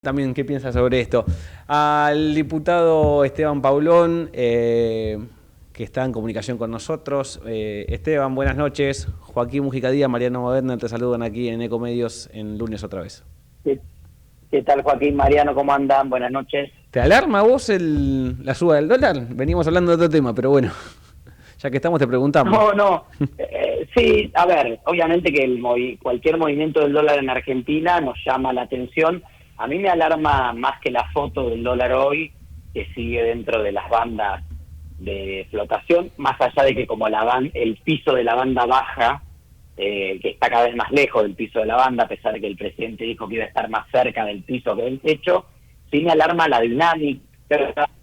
También qué piensa sobre esto. Al diputado Esteban Paulón, que está en comunicación con nosotros. Esteban, buenas noches. Joaquín Mujica Díaz, Mariano Moderna te saludan aquí en Ecomedios en lunes otra vez. ¿Qué tal, Joaquín, Mariano? ¿Cómo andan? Buenas noches. ¿Te alarma a vos la suba del dólar? Venimos hablando de otro tema, pero bueno, ya que estamos te preguntamos. No. Sí, a ver, obviamente que cualquier movimiento del dólar en Argentina nos llama la atención. A mí me alarma más que la foto del dólar hoy, que sigue dentro de las bandas de flotación, más allá de que como el piso de la banda baja, que está cada vez más lejos del piso de la banda, a pesar de que el presidente dijo que iba a estar más cerca del piso que del techo, sí me alarma la dinámica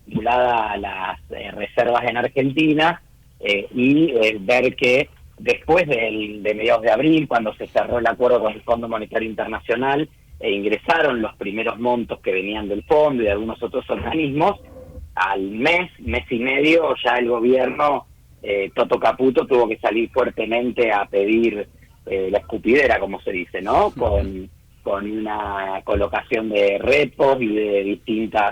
vinculada a las reservas en Argentina, y ver que después de mediados de abril, cuando se cerró el acuerdo con el Fondo Monetario Internacional, ingresaron los primeros montos que venían del fondo y de algunos otros organismos, al mes y medio ya el gobierno, Toto Caputo, tuvo que salir fuertemente a pedir la escupidera, como se dice, ¿no? Con una colocación de repos y de distintos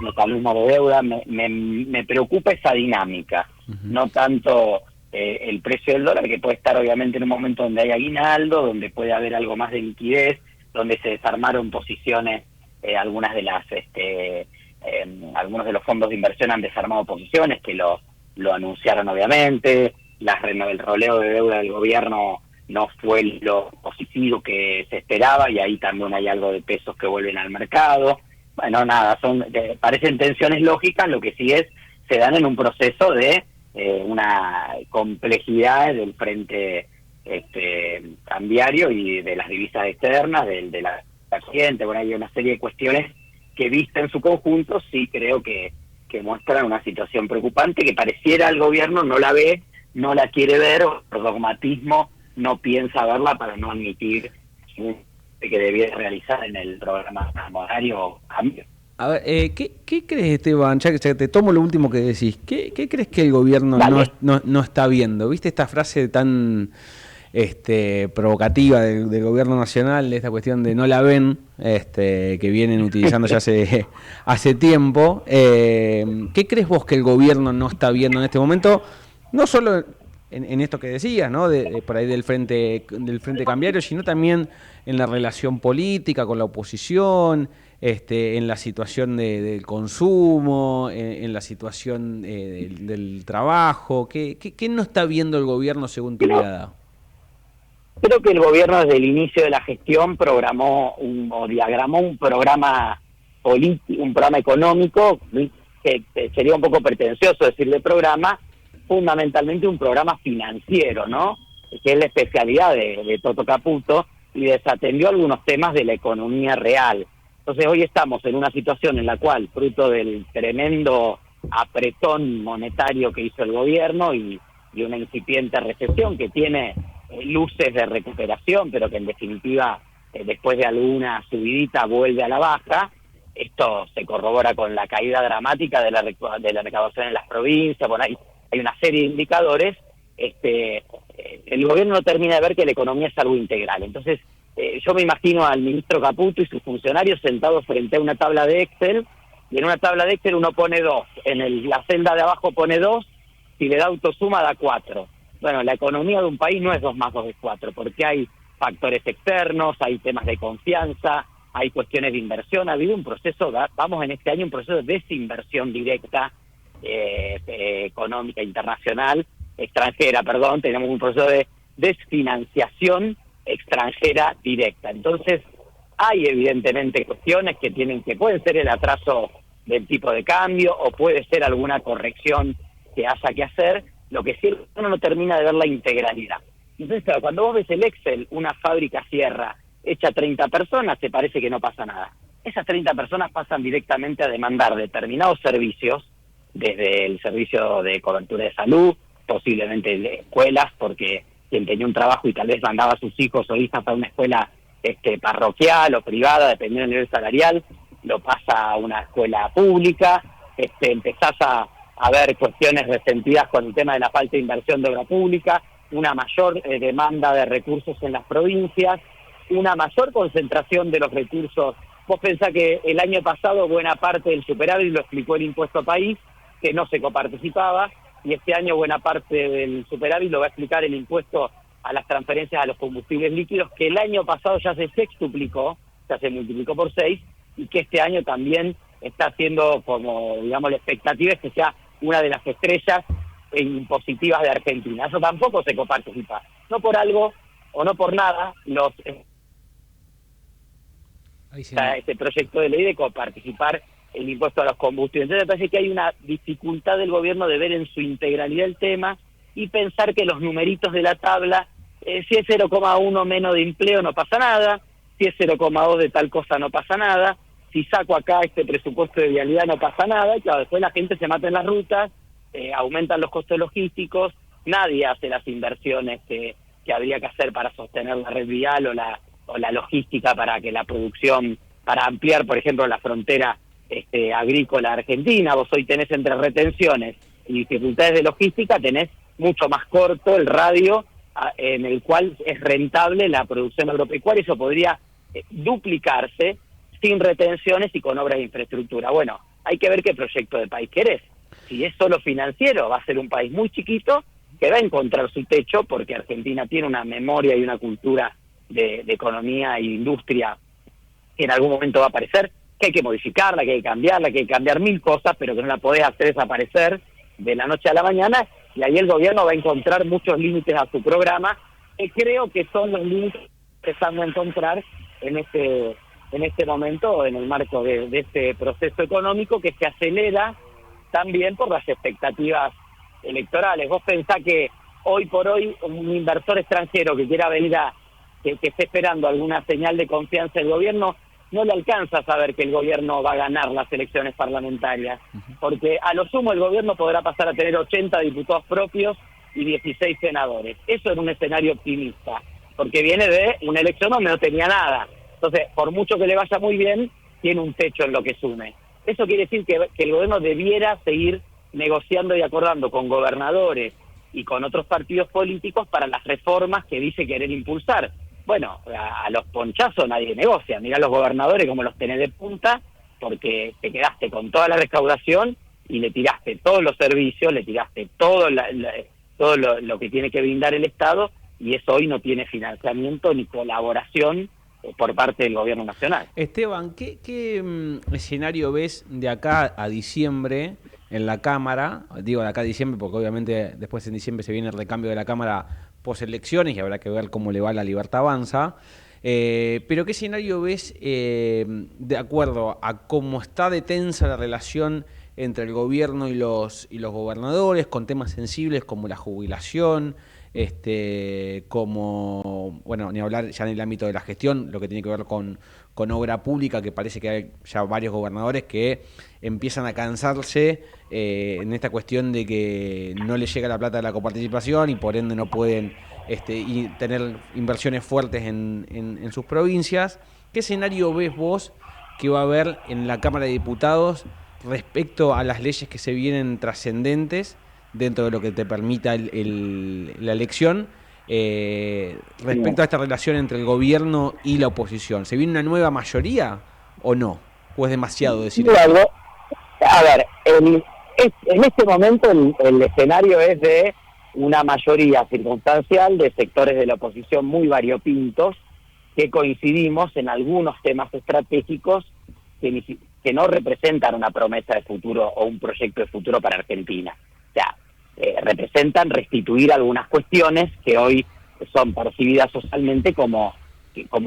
mecanismos de deuda. Me preocupa esa dinámica, no tanto el precio del dólar, que puede estar obviamente en un momento donde hay aguinaldo, donde puede haber algo más de liquidez, donde se desarmaron posiciones, algunos de los fondos de inversión han desarmado posiciones que lo anunciaron obviamente. El roleo de deuda del gobierno no fue lo positivo que se esperaba, y ahí también hay algo de pesos que vuelven al mercado. Bueno, nada, parecen tensiones lógicas, lo que sí se dan en un proceso de una complejidad del frente cambiario y de las divisas externas, de la gente. Bueno, hay una serie de cuestiones que, vista en su conjunto, sí creo que muestran una situación preocupante, que pareciera el gobierno no la ve, no la quiere ver, o por dogmatismo no piensa verla para no admitir que debía realizar en el programa monetario cambio. A ver, ¿qué crees, Esteban? Ya que te tomo lo último que decís. ¿Qué crees que el gobierno no está viendo? ¿Viste esta frase tan provocativa del gobierno nacional, de esta cuestión de no la ven, que vienen utilizando ya hace tiempo? ¿Qué crees vos que el gobierno no está viendo en este momento? No solo en esto que decías, ¿no? Por ahí del frente cambiario, sino también en la relación política con la oposición, en la situación del consumo, en la situación del trabajo. ¿Qué no está viendo el gobierno según tu mirada? Creo que el gobierno desde el inicio de la gestión diagramó un programa político, un programa económico, que sería un poco pretencioso decirle programa, fundamentalmente un programa financiero, ¿no? Que es la especialidad de Toto Caputo, y desatendió algunos temas de la economía real. Entonces hoy estamos en una situación en la cual, fruto del tremendo apretón monetario que hizo el gobierno y una incipiente recesión que tiene luces de recuperación, pero que en definitiva, después de alguna subidita, vuelve a la baja. Esto se corrobora con la caída dramática de la recaudación en las provincias. Bueno, hay una serie de indicadores. El gobierno no termina de ver que la economía es algo integral. Entonces, yo me imagino al ministro Caputo y sus funcionarios sentados frente a una tabla de Excel, y en una tabla de Excel uno pone 2, la celda de abajo pone 2, si le da autosuma da 4. Bueno, la economía de un país no es 2 más 2 es 4, porque hay factores externos, hay temas de confianza, hay cuestiones de inversión. Ha habido un proceso, vamos en este año, un proceso de desinversión directa, económica, extranjera, tenemos un proceso de desfinanciación extranjera directa. Entonces, hay evidentemente cuestiones que pueden ser el atraso del tipo de cambio, o puede ser alguna corrección que haya que hacer. Lo que sí, uno no termina de ver la integralidad. Entonces, claro, cuando vos ves el Excel, una fábrica cierra, echa 30 personas, te parece que no pasa nada. Esas 30 personas pasan directamente a demandar determinados servicios, desde el servicio de cobertura de salud, posiblemente de escuelas, porque quien tenía un trabajo y tal vez mandaba a sus hijos o hijas para una escuela parroquial o privada, dependiendo del nivel salarial, lo pasa a una escuela pública. Empezás a ver cuestiones resentidas con el tema de la falta de inversión de obra pública, una mayor demanda de recursos en las provincias. una mayor concentración de los recursos. Vos pensás que el año pasado buena parte del superávit lo explicó el impuesto país, que no se coparticipaba, y este año buena parte del superávit lo va a explicar el impuesto a las transferencias a los combustibles líquidos, que el año pasado ya se sextuplicó, ya se multiplicó por 6, y que este año también está haciendo, como digamos, la expectativa es que sea una de las estrellas impositivas de Argentina. Eso tampoco se coparticipa. No por algo o no por nada, este proyecto de ley de coparticipar el impuesto a los combustibles. Entonces me parece que hay una dificultad del gobierno de ver en su integralidad el tema y pensar que los numeritos de la tabla, si es 0,1 menos de empleo no pasa nada, si es 0,2 de tal cosa no pasa nada, si saco acá este presupuesto de vialidad no pasa nada, y claro, después la gente se mata en las rutas, aumentan los costos logísticos, nadie hace las inversiones que habría que hacer para sostener la red vial o la logística para que la producción, para ampliar, por ejemplo, la frontera agrícola argentina. Vos hoy tenés entre retenciones y dificultades de logística, tenés mucho más corto el radio en el cual es rentable la producción agropecuaria. Eso podría duplicarse sin retenciones y con obras de infraestructura. Bueno, hay que ver qué proyecto de país querés. Si es solo financiero, va a ser un país muy chiquito que va a encontrar su techo, porque Argentina tiene una memoria y una cultura de economía e industria que en algún momento va a aparecer, que hay que modificarla, que hay que cambiarla, que hay que cambiar mil cosas, pero que no la podés hacer desaparecer de la noche a la mañana, y ahí el gobierno va a encontrar muchos límites a su programa, que creo que son los límites que están a encontrar en este momento, en el marco de este proceso económico que se acelera también por las expectativas electorales. Vos pensás que hoy por hoy un inversor extranjero que quiera venir que esté esperando alguna señal de confianza del gobierno, no le alcanza a saber que el gobierno va a ganar las elecciones parlamentarias, porque a lo sumo el gobierno podrá pasar a tener 80 diputados propios y 16 senadores. Eso en un escenario optimista, porque viene de una elección donde no tenía nada. Entonces, por mucho que le vaya muy bien, tiene un techo en lo que sume. Eso quiere decir que el gobierno debiera seguir negociando y acordando con gobernadores y con otros partidos políticos para las reformas que dice querer impulsar. Bueno, a los ponchazos nadie negocia. Mirá los gobernadores como los tenés de punta, porque te quedaste con toda la recaudación y le tiraste todos los servicios, le tiraste todo lo que tiene que brindar el Estado, y eso hoy no tiene financiamiento ni colaboración por parte del gobierno nacional. Esteban, ¿qué escenario ves de acá a diciembre en la Cámara? Digo de acá a diciembre porque obviamente después en diciembre se viene el recambio de la Cámara post elecciones y habrá que ver cómo le va a La Libertad Avanza. Pero ¿qué escenario ves de acuerdo a cómo está de tensa la relación entre el gobierno y los gobernadores con temas sensibles como la jubilación, como, bueno, ni hablar ya en el ámbito de la gestión, lo que tiene que ver con obra pública, que parece que hay ya varios gobernadores que empiezan a cansarse en esta cuestión de que no les llega la plata de la coparticipación y por ende no pueden y tener inversiones fuertes en sus provincias. ¿Qué escenario ves vos que va a haber en la Cámara de Diputados respecto a las leyes que se vienen trascendentes dentro de lo que te permita la elección, respecto a esta relación entre el gobierno y la oposición? ¿Se viene una nueva mayoría o no? ¿O es demasiado decir eso? A ver, en este momento el escenario es de una mayoría circunstancial de sectores de la oposición muy variopintos, que coincidimos en algunos temas estratégicos que no representan una promesa de futuro o un proyecto de futuro para Argentina. O sea, representan restituir algunas cuestiones que hoy son percibidas socialmente como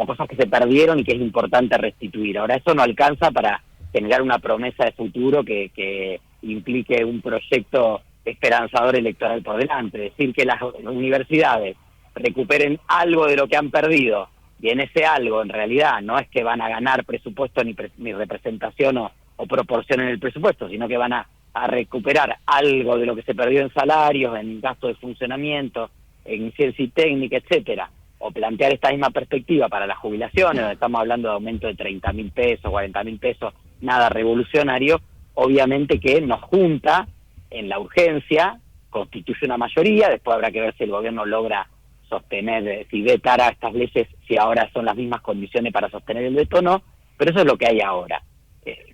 cosas que se perdieron y que es importante restituir. Ahora, eso no alcanza para generar una promesa de futuro que implique un proyecto esperanzador electoral por delante. Decir que las universidades recuperen algo de lo que han perdido, y en ese algo en realidad no es que van a ganar presupuesto ni representación o proporción en el presupuesto, sino que van a recuperar algo de lo que se perdió en salarios, en gastos de funcionamiento, en ciencia y técnica, etcétera, o plantear esta misma perspectiva para las jubilaciones, donde estamos hablando de aumento de 30.000 pesos, 40.000 pesos, nada revolucionario, obviamente que nos junta en la urgencia, constituye una mayoría, después habrá que ver si el gobierno logra sostener, si vetara estas leyes, si ahora son las mismas condiciones para sostener el veto o no, pero eso es lo que hay ahora.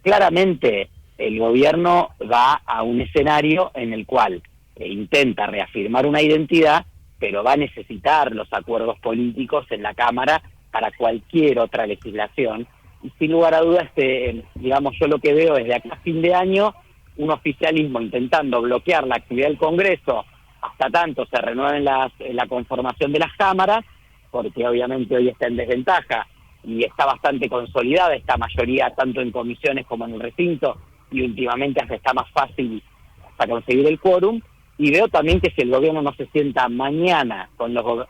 Claramente el gobierno va a un escenario en el cual intenta reafirmar una identidad, pero va a necesitar los acuerdos políticos en la Cámara para cualquier otra legislación. Y sin lugar a dudas, digamos, yo lo que veo desde acá a fin de año, un oficialismo intentando bloquear la actividad del Congreso hasta tanto se renueven la conformación de las cámaras, porque obviamente hoy está en desventaja y está bastante consolidada esta mayoría tanto en comisiones como en el recinto, y últimamente hasta está más fácil hasta conseguir el quórum. Y veo también que si el gobierno no se sienta mañana con los,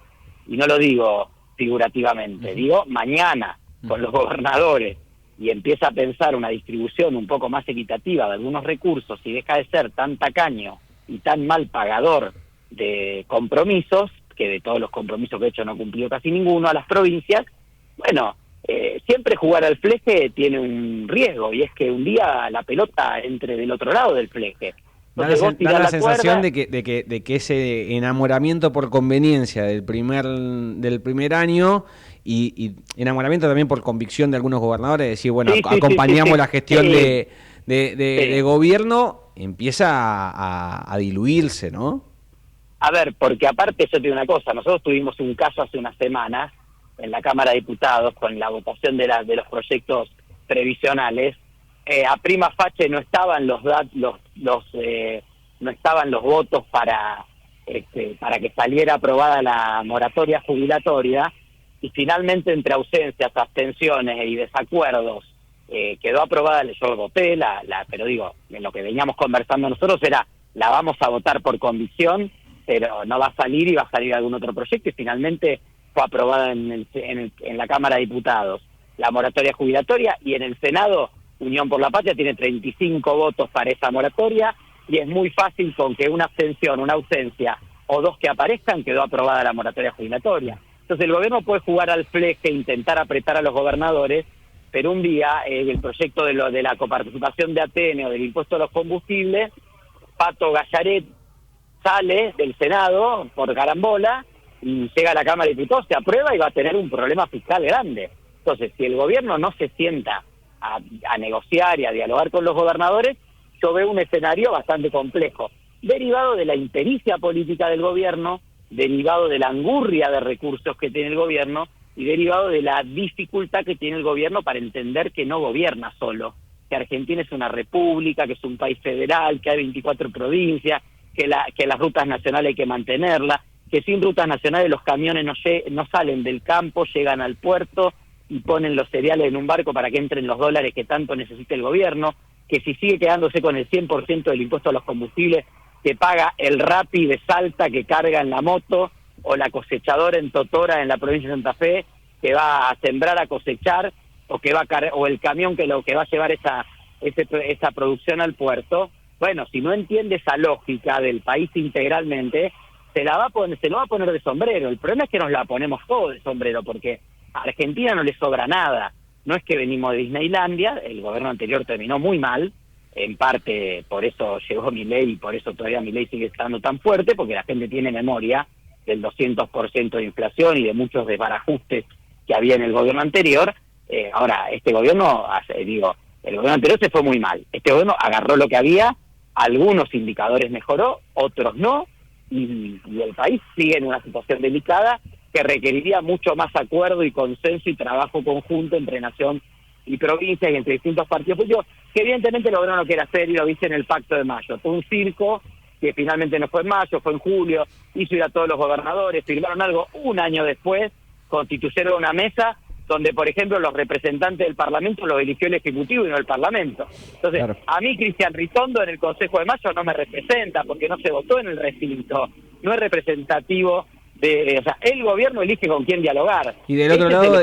y no lo digo figurativamente, digo mañana con los gobernadores, y empieza a pensar una distribución un poco más equitativa de algunos recursos y deja de ser tan tacaño y tan mal pagador de compromisos, que de todos los compromisos que he hecho no cumplió casi ninguno, a las provincias, bueno, siempre jugar al fleje tiene un riesgo, y es que un día la pelota entre del otro lado del fleje. Entonces, da la sensación de que ese enamoramiento por conveniencia del primer año y enamoramiento también por convicción de algunos gobernadores, decir, bueno, acompañamos la gestión de gobierno, empieza a diluirse, ¿no? A ver, porque aparte yo te digo una cosa, nosotros tuvimos un caso hace unas semanas en la Cámara de Diputados con la votación de los proyectos previsionales. A prima facie no estaban no estaban los votos para que saliera aprobada la moratoria jubilatoria, y finalmente entre ausencias, abstenciones y desacuerdos quedó aprobada. Yo voté pero digo, en lo que veníamos conversando nosotros era, la vamos a votar por convicción, pero no va a salir, y va a salir algún otro proyecto, y finalmente fue aprobada en la Cámara de Diputados la moratoria jubilatoria, y en el Senado Unión por la Patria tiene 35 votos para esa moratoria, y es muy fácil con que una abstención, una ausencia o dos que aparezcan, quedó aprobada la moratoria jubilatoria. Entonces el gobierno puede jugar al fleje, intentar apretar a los gobernadores, pero un día el proyecto de la coparticipación de Atene o del impuesto a los combustibles, Pato Gallaret sale del Senado por carambola y llega a la Cámara de Diputados, se aprueba y va a tener un problema fiscal grande. Entonces, si el gobierno no se sienta a negociar y a dialogar con los gobernadores, yo veo un escenario bastante complejo, derivado de la impericia política del gobierno, derivado de la angurria de recursos que tiene el gobierno, y derivado de la dificultad que tiene el gobierno para entender que no gobierna solo, que Argentina es una república, que es un país federal, que hay 24 provincias, que las rutas nacionales hay que mantenerlas, que sin rutas nacionales los camiones no salen del campo, llegan al puerto y ponen los cereales en un barco para que entren los dólares que tanto necesita el gobierno, que si sigue quedándose con el 100% del impuesto a los combustibles, que paga el Rappi de Salta que carga en la moto, o la cosechadora en Totora, en la provincia de Santa Fe, que va a sembrar, a cosechar, o el camión que va a llevar esa producción al puerto. Bueno, si no entiende esa lógica del país integralmente, se lo va a poner de sombrero. El problema es que nos la ponemos todos de sombrero, porque a Argentina no le sobra nada. No es que venimos de Disneylandia, el gobierno anterior terminó muy mal, en parte por eso llegó Milei, y por eso todavía Milei sigue estando tan fuerte, porque la gente tiene memoria del 200% de inflación y de muchos desbarajustes que había en el gobierno anterior. Ahora, este gobierno, el gobierno anterior se fue muy mal. Este gobierno agarró lo que había, algunos indicadores mejoró, otros no, y el país sigue en una situación delicada que requeriría mucho más acuerdo y consenso y trabajo conjunto entre nación y provincia y entre distintos partidos políticos, que evidentemente el gobierno no quiere hacer, y lo viste en el Pacto de Mayo. Fue un circo que finalmente no fue en mayo, fue en julio, hizo ir a todos los gobernadores, firmaron algo un año después, constituyeron una mesa donde, por ejemplo, los representantes del Parlamento los eligió el Ejecutivo y no el Parlamento. Entonces, claro, a mí Cristian Ritondo en el Consejo de Mayo no me representa, porque no se votó en el recinto, no es representativo o sea, el gobierno elige con quién dialogar. Y del otro lado,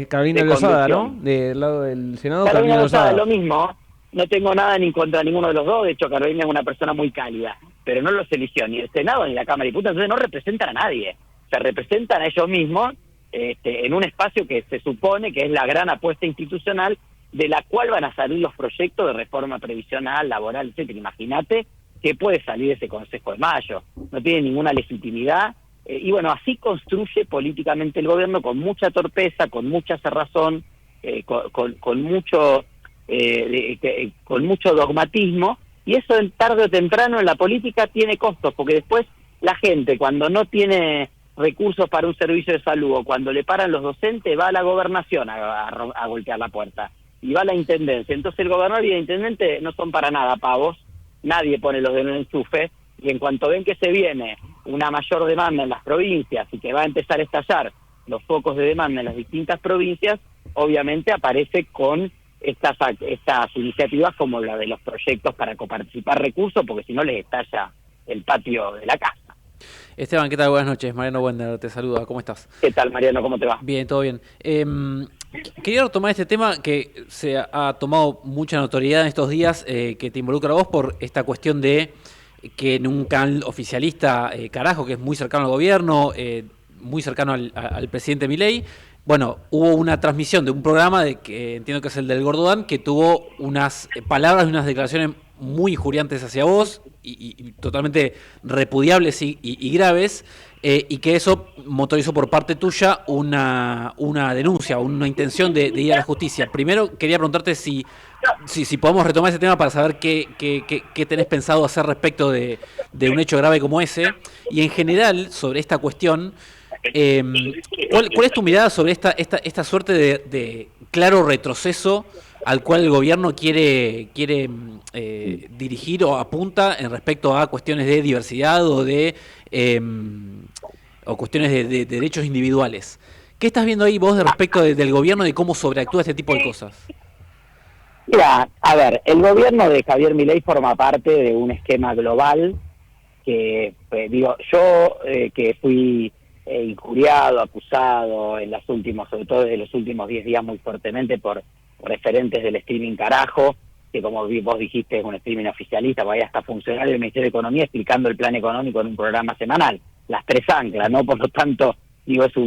Carolina Lozada, ¿no? Del lado del Senado, Carolina Lozada, lo mismo. No tengo nada ni contra ninguno de los dos, de hecho Carolina es una persona muy cálida, pero no los eligió ni el Senado ni la Cámara de Diputados, entonces no representan a nadie, se representan a ellos mismos en un espacio que se supone que es la gran apuesta institucional, de la cual van a salir los proyectos de reforma previsional, laboral, etcétera. Imagínate qué puede salir de ese Consejo de Mayo, no tiene ninguna legitimidad. y bueno, así construye políticamente el gobierno con mucha torpeza, con mucha cerrazón, con mucho con mucho dogmatismo, y eso tarde o temprano en la política tiene costos, porque después la gente cuando no tiene recursos para un servicio de salud o cuando le paran los docentes va a la gobernación a golpear la puerta y va a la intendencia. Entonces el gobernador y el intendente no son para nada pavos, nadie pone los dedos en el enchufe, y en cuanto ven que se viene una mayor demanda en las provincias y que va a empezar a estallar los focos de demanda en las distintas provincias, obviamente aparece con estas iniciativas como la de los proyectos para coparticipar recursos, porque si no les estalla el patio de la casa. Esteban, ¿qué tal? Buenas noches. Mariano Wender te saluda. ¿Cómo estás? ¿Qué tal, Mariano? ¿Cómo te va? Bien, todo bien. Quería retomar este tema que se ha tomado mucha notoriedad en estos días, que te involucra a vos por esta cuestión de que en un canal oficialista, Carajo, que es muy cercano al gobierno, muy cercano al presidente Milei, bueno, hubo una transmisión de un programa que entiendo que es el del Gordodán, que tuvo unas palabras y unas declaraciones muy injuriantes hacia vos y totalmente repudiables y graves, y que eso motorizó por parte tuya una denuncia, una intención de ir a la justicia. Primero quería preguntarte si podemos retomar ese tema para saber qué tenés pensado hacer respecto de un hecho grave como ese, y en general sobre esta cuestión. ¿Cuál es tu mirada sobre esta suerte de claro retroceso al cual el gobierno quiere dirigir o apunta en respecto a cuestiones de diversidad o cuestiones de derechos individuales? ¿Qué estás viendo ahí vos de respecto del gobierno y de cómo sobreactúa este tipo de cosas? Mira, a ver, el gobierno de Javier Milei forma parte de un esquema global que, yo que fui injuriado, acusado sobre todo desde los últimos 10 días muy fuertemente por referentes del streaming Carajo, que como vos dijiste es un streaming oficialista, porque ahí está funcionario del Ministerio de Economía explicando el plan económico en un programa semanal, las tres anclas, ¿no? Por lo tanto, es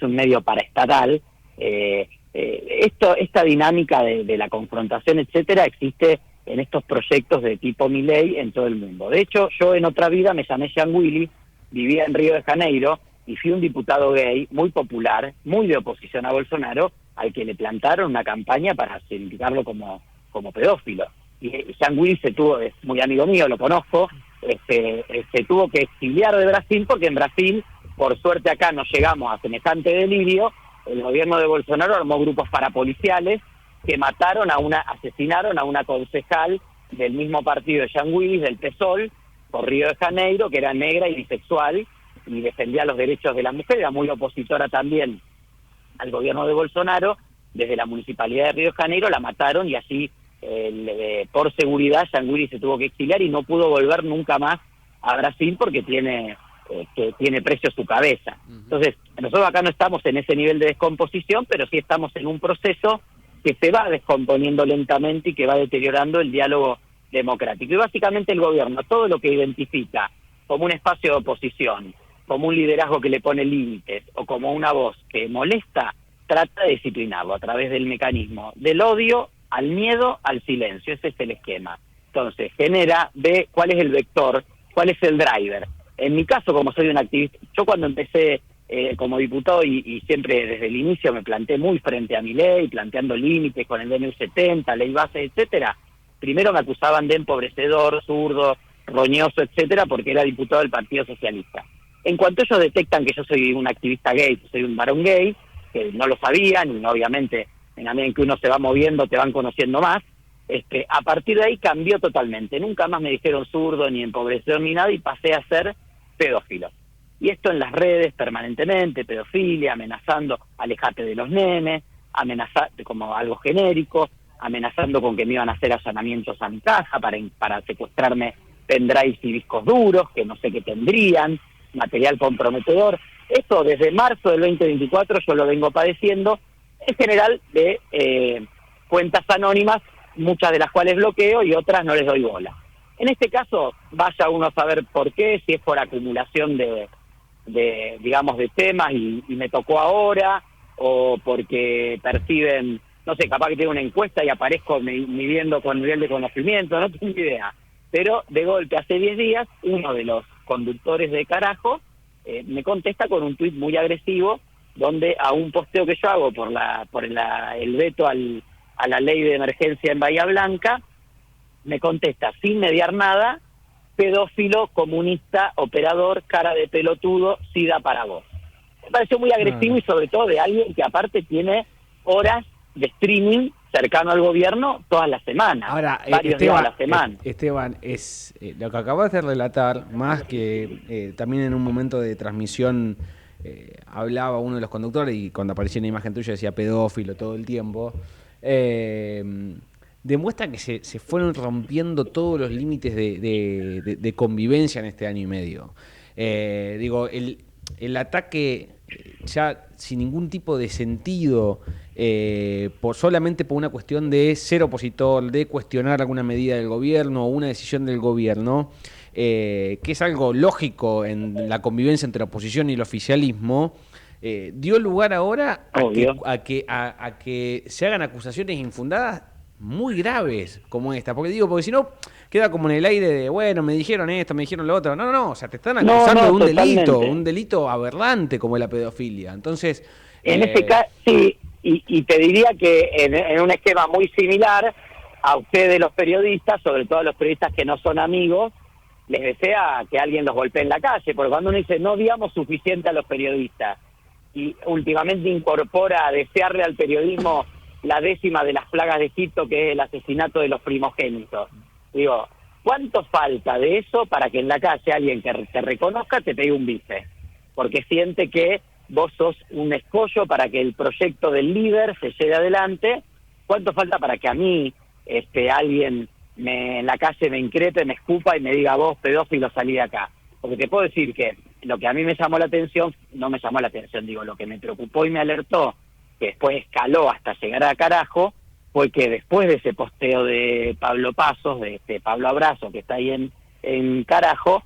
un medio paraestatal. Esta dinámica de la confrontación, etcétera, existe en estos proyectos de tipo Milei en todo el mundo. De hecho, yo en otra vida me llamé Jean Willis, vivía en Río de Janeiro y fui un diputado gay muy popular, muy de oposición a Bolsonaro, al que le plantaron una campaña para sindicarlo como pedófilo. Y Jean Willis es muy amigo mío, lo conozco, se tuvo que exiliar de Brasil porque en Brasil, por suerte acá no llegamos a semejante delirio. El gobierno de Bolsonaro armó grupos parapoliciales que asesinaron a una concejal del mismo partido de Jean Willis, del PSOL, por Río de Janeiro, que era negra y bisexual y defendía los derechos de las mujeres, era muy opositora también al gobierno de Bolsonaro. Desde la Municipalidad de Río de Janeiro la mataron y así por seguridad Jean Willis se tuvo que exiliar y no pudo volver nunca más a Brasil porque tiene precio su cabeza. Entonces, nosotros acá no estamos en ese nivel de descomposición, pero sí estamos en un proceso que se va descomponiendo lentamente y que va deteriorando el diálogo democrático. Y básicamente el gobierno, todo lo que identifica como un espacio de oposición, como un liderazgo que le pone límites o como una voz que molesta, trata de disciplinarlo a través del mecanismo del odio, al miedo, al silencio. Ese es el esquema. Entonces, ve cuál es el vector, cuál es el driver. En mi caso, como soy un activista, yo cuando empecé como diputado y siempre desde el inicio me planté muy frente a mi ley, planteando límites con el DNU 70, ley base, etcétera. Primero me acusaban de empobrecedor, zurdo, roñoso, etcétera, porque era diputado del Partido Socialista. En cuanto ellos detectan que yo soy un activista gay, que soy un varón gay, que no lo sabían, y obviamente en la medida en que uno se va moviendo te van conociendo más, a partir de ahí cambió totalmente. Nunca más me dijeron zurdo, ni empobrecedor, ni nada, y pasé a ser pedófilo. Y esto en las redes permanentemente, pedofilia, amenazando, alejate de los nenes, amenazar como algo genérico, amenazando con que me iban a hacer allanamientos a mi casa para secuestrarme pendrives y discos duros, que no sé qué tendrían, material comprometedor. Esto desde marzo del 2024 yo lo vengo padeciendo, en general de cuentas anónimas, muchas de las cuales bloqueo y otras no les doy bola. En este caso, vaya uno a saber por qué, si es por acumulación de temas y me tocó ahora, o porque perciben, no sé, capaz que tengo una encuesta y aparezco midiendo con nivel de conocimiento, no tengo idea. Pero de golpe, hace 10 días, uno de los conductores de Carajo me contesta con un tuit muy agresivo, donde a un posteo que yo hago por el veto a la ley de emergencia en Bahía Blanca, me contesta sin mediar nada: pedófilo, comunista, operador, cara de pelotudo, SIDA para vos. Me pareció muy agresivo y sobre todo de alguien que aparte tiene horas de streaming cercano al gobierno todas las semanas, ahora, varios días a la semana. Esteban, es lo que acabas de relatar, más que también en un momento de transmisión hablaba uno de los conductores y cuando aparecía una imagen tuya decía pedófilo todo el tiempo, demuestra que se fueron rompiendo todos los límites de convivencia en este año y medio. Digo, el ataque ya sin ningún tipo de sentido, solamente por una cuestión de ser opositor, de cuestionar alguna medida del gobierno o una decisión del gobierno, que es algo lógico en la convivencia entre la oposición y el oficialismo, dio lugar ahora a que se hagan acusaciones infundadas muy graves como esta. Porque si no, queda como en el aire de, bueno, me dijeron esto, me dijeron lo otro. No, o sea, te están acusando de un delito aberrante como la pedofilia. Entonces... En este caso, sí, y te diría que en un esquema muy similar, a ustedes los periodistas, sobre todo a los periodistas que no son amigos, les desea que alguien los golpee en la calle, porque cuando uno dice no digamos suficiente a los periodistas, y últimamente incorpora a desearle al periodismo la 10ª de las plagas de Egipto, que es el asesinato de los primogénitos. Digo, ¿cuánto falta de eso para que en la calle alguien que te reconozca te pegue un bife? Porque siente que vos sos un escollo para que el proyecto del líder se lleve adelante. ¿Cuánto falta para que a mí alguien en la calle me increpe, me escupa y me diga vos, pedófilo, salí de acá? Porque te puedo decir que lo que a mí me llamó la atención, lo que me preocupó y me alertó, que después escaló hasta llegar a carajo, fue que después de ese posteo de Pablo Pasos, de Pablo Abrazo, que está ahí en carajo,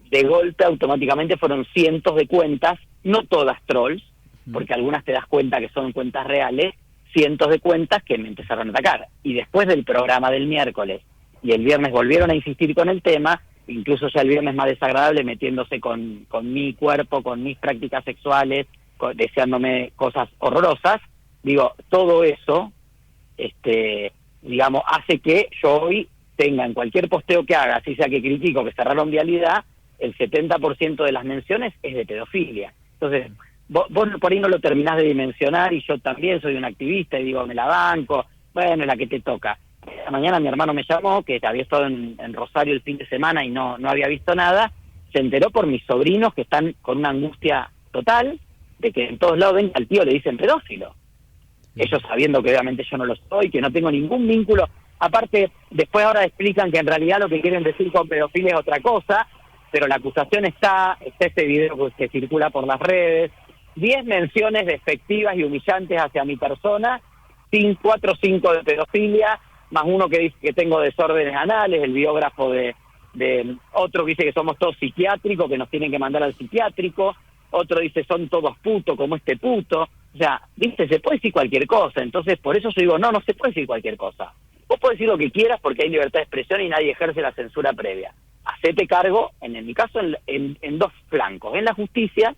de golpe automáticamente fueron cientos de cuentas, no todas trolls, porque algunas te das cuenta que son cuentas reales, cientos de cuentas que me empezaron a atacar. Y después del programa del miércoles y el viernes volvieron a insistir con el tema, incluso ya el viernes más desagradable, metiéndose con mi cuerpo, con mis prácticas sexuales, deseándome cosas horrorosas. Digo, todo eso, hace que yo hoy tenga en cualquier posteo que haga, así sea que critico que cerraron vialidad, el 70% de las menciones es de pedofilia. Entonces, vos por ahí no lo terminás de dimensionar, y yo también soy un activista y digo, me la banco, bueno, es la que te toca. Esta mañana mi hermano me llamó, que había estado en Rosario el fin de semana y no había visto nada, se enteró por mis sobrinos que están con una angustia total, de que en todos lados ven al tío le dicen pedófilo. Ellos sabiendo que obviamente yo no lo soy, que no tengo ningún vínculo. Aparte, después ahora explican que en realidad lo que quieren decir con pedofilia es otra cosa, pero la acusación está este video que circula por las redes, 10 menciones despectivas y humillantes hacia mi persona, 4 o 5 de pedofilia, más uno que dice que tengo desórdenes anales, el biógrafo de otro que dice que somos todos psiquiátricos, que nos tienen que mandar al psiquiátrico, otro dice son todos putos como este puto. O sea, viste, se puede decir cualquier cosa. Entonces, por eso yo digo, no se puede decir cualquier cosa. Vos podés decir lo que quieras porque hay libertad de expresión y nadie ejerce la censura previa. Hacete cargo, en mi caso, en dos flancos. En la justicia,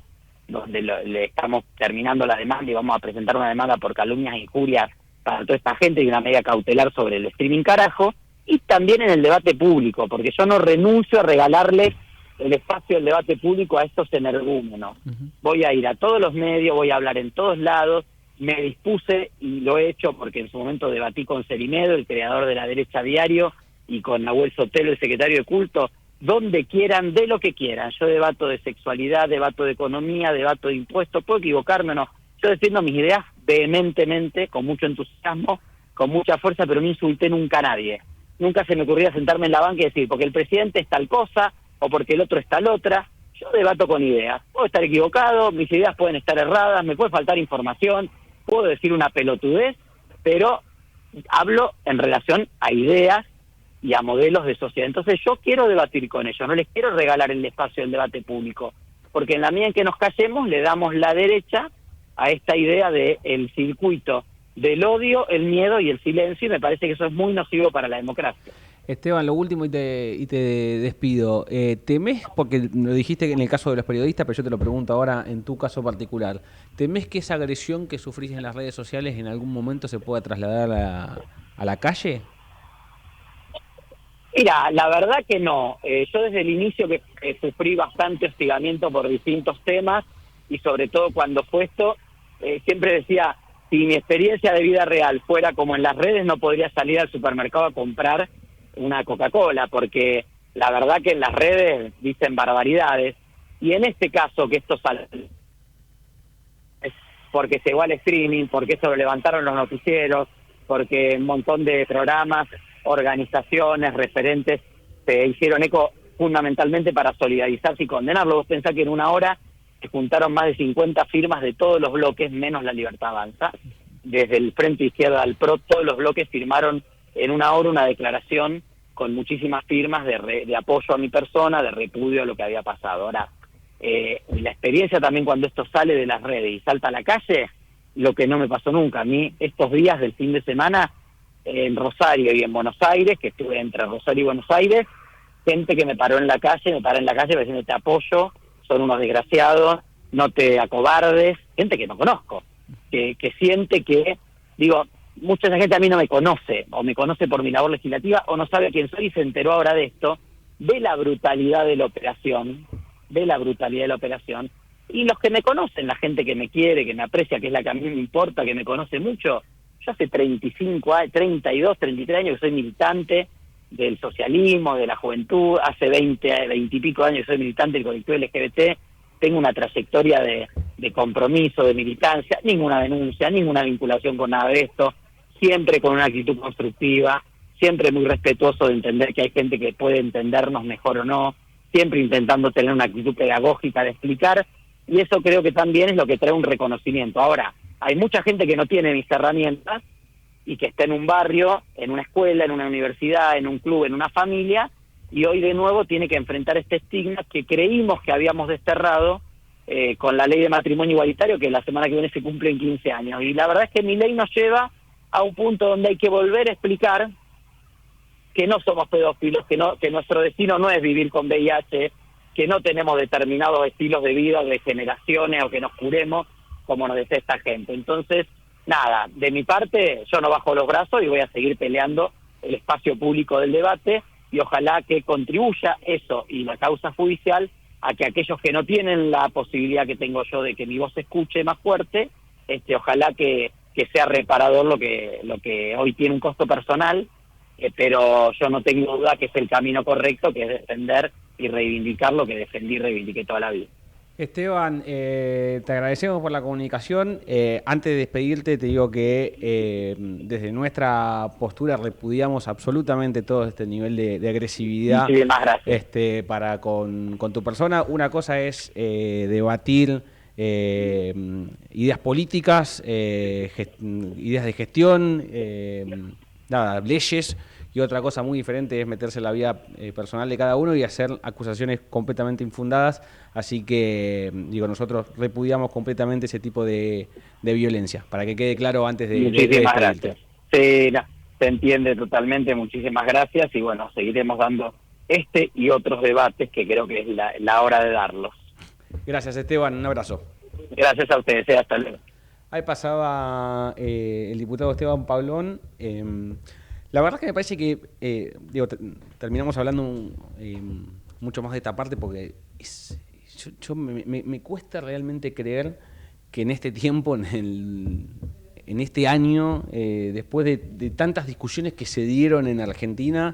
donde le estamos terminando la demanda y vamos a presentar una demanda por calumnias e injurias para toda esta gente y una medida cautelar sobre el streaming carajo, y también en el debate público, porque yo no renuncio a regalarle el espacio del debate público a estos energúmenos. Voy a ir a todos los medios, voy a hablar en todos lados, me dispuse y lo he hecho porque en su momento debatí con Cerimedo, el creador de La Derecha Diario, y con Nahuel Sotelo, el secretario de Culto, donde quieran, de lo que quieran. Yo debato de sexualidad, debato de economía, debato de impuestos, puedo equivocarme o no. Yo defiendo mis ideas vehementemente, con mucho entusiasmo, con mucha fuerza, pero no insulté nunca a nadie. Nunca se me ocurría sentarme en la banca y decir, porque el presidente es tal cosa, o porque el otro es tal otra. Yo debato con ideas. Puedo estar equivocado, mis ideas pueden estar erradas, me puede faltar información, puedo decir una pelotudez, pero hablo en relación a ideas y a modelos de sociedad. Entonces yo quiero debatir con ellos, no les quiero regalar el espacio del debate público, porque en la medida en que nos callemos le damos la derecha a esta idea de el circuito del odio, el miedo y el silencio, y me parece que eso es muy nocivo para la democracia. Esteban, lo último y te despido. ¿Temés, porque lo dijiste en el caso de los periodistas, pero yo te lo pregunto ahora en tu caso particular, ¿temés que esa agresión que sufrís en las redes sociales en algún momento se pueda trasladar a la calle? Mira, la verdad que no. Yo desde el inicio que sufrí bastante hostigamiento por distintos temas, y sobre todo cuando fue esto, siempre decía, si mi experiencia de vida real fuera como en las redes, no podría salir al supermercado a comprar una Coca-Cola, porque la verdad que en las redes dicen barbaridades, y en este caso que esto sale es porque llegó al streaming, porque eso lo levantaron los noticieros, porque un montón de programas, organizaciones, referentes se hicieron eco fundamentalmente para solidarizarse y condenarlo. Vos pensás que en una hora se juntaron más de 50 firmas de todos los bloques, menos La Libertad Avanza. Desde el Frente Izquierda al PRO, todos los bloques firmaron en una hora una declaración con muchísimas firmas de apoyo a mi persona, de repudio a lo que había pasado. Ahora, la experiencia también cuando esto sale de las redes y salta a la calle, lo que no me pasó nunca. A mí, estos días del fin de semana, en Rosario y en Buenos Aires, que estuve entre Rosario y Buenos Aires, gente que me paró en la calle, diciendo te apoyo, son unos desgraciados, no te acobardes, gente que no conozco, que siente que, digo, mucha gente a mí no me conoce, o me conoce por mi labor legislativa, o no sabe quién soy y se enteró ahora de esto, ve la brutalidad de la operación, y los que me conocen, la gente que me quiere, que me aprecia, que es la que a mí me importa, que me conoce mucho, yo hace 35 años, 32, 33 años que soy militante del socialismo, de la juventud, hace 20 y pico años que soy militante del colectivo LGBT, tengo una trayectoria de compromiso, de militancia, ninguna denuncia, ninguna vinculación con nada de esto, siempre con una actitud constructiva, siempre muy respetuoso de entender que hay gente que puede entendernos mejor o no, siempre intentando tener una actitud pedagógica de explicar, y eso creo que también es lo que trae un reconocimiento. Ahora, hay mucha gente que no tiene mis herramientas y que está en un barrio, en una escuela, en una universidad, en un club, en una familia, y hoy de nuevo tiene que enfrentar este estigma que creímos que habíamos desterrado con la ley de matrimonio igualitario, que la semana que viene se cumple en 15 años. Y la verdad es que mi ley nos lleva a un punto donde hay que volver a explicar que no somos pedófilos, que nuestro destino no es vivir con VIH, que no tenemos determinados estilos de vida, de generaciones, o que nos curemos, como nos dice esta gente. Entonces, nada, de mi parte, yo no bajo los brazos y voy a seguir peleando el espacio público del debate, y ojalá que contribuya eso y la causa judicial a que aquellos que no tienen la posibilidad que tengo yo de que mi voz se escuche más fuerte, ojalá que sea reparador lo que hoy tiene un costo personal, pero yo no tengo duda que es el camino correcto, que es defender y reivindicar lo que defendí y reivindiqué toda la vida. Esteban, te agradecemos por la comunicación. Antes de despedirte, te digo que desde nuestra postura repudiamos absolutamente todo este nivel de agresividad para con tu persona. Una cosa es debatir ideas políticas, ideas de gestión, leyes. Y otra cosa muy diferente es meterse en la vida personal de cada uno y hacer acusaciones completamente infundadas. Así que, nosotros repudiamos completamente ese tipo de violencia, para que quede claro antes de Muchísimas gracias. Sí, se entiende totalmente, muchísimas gracias. Y bueno, seguiremos dando este y otros debates que creo que es la hora de darlos. Gracias, Esteban. Un abrazo. Gracias a ustedes. Hasta luego. Ahí pasaba el diputado Esteban Pablón. La verdad es que me parece que, terminamos hablando mucho más de esta parte porque me cuesta realmente creer que en este tiempo, en este año, después de tantas discusiones que se dieron en Argentina,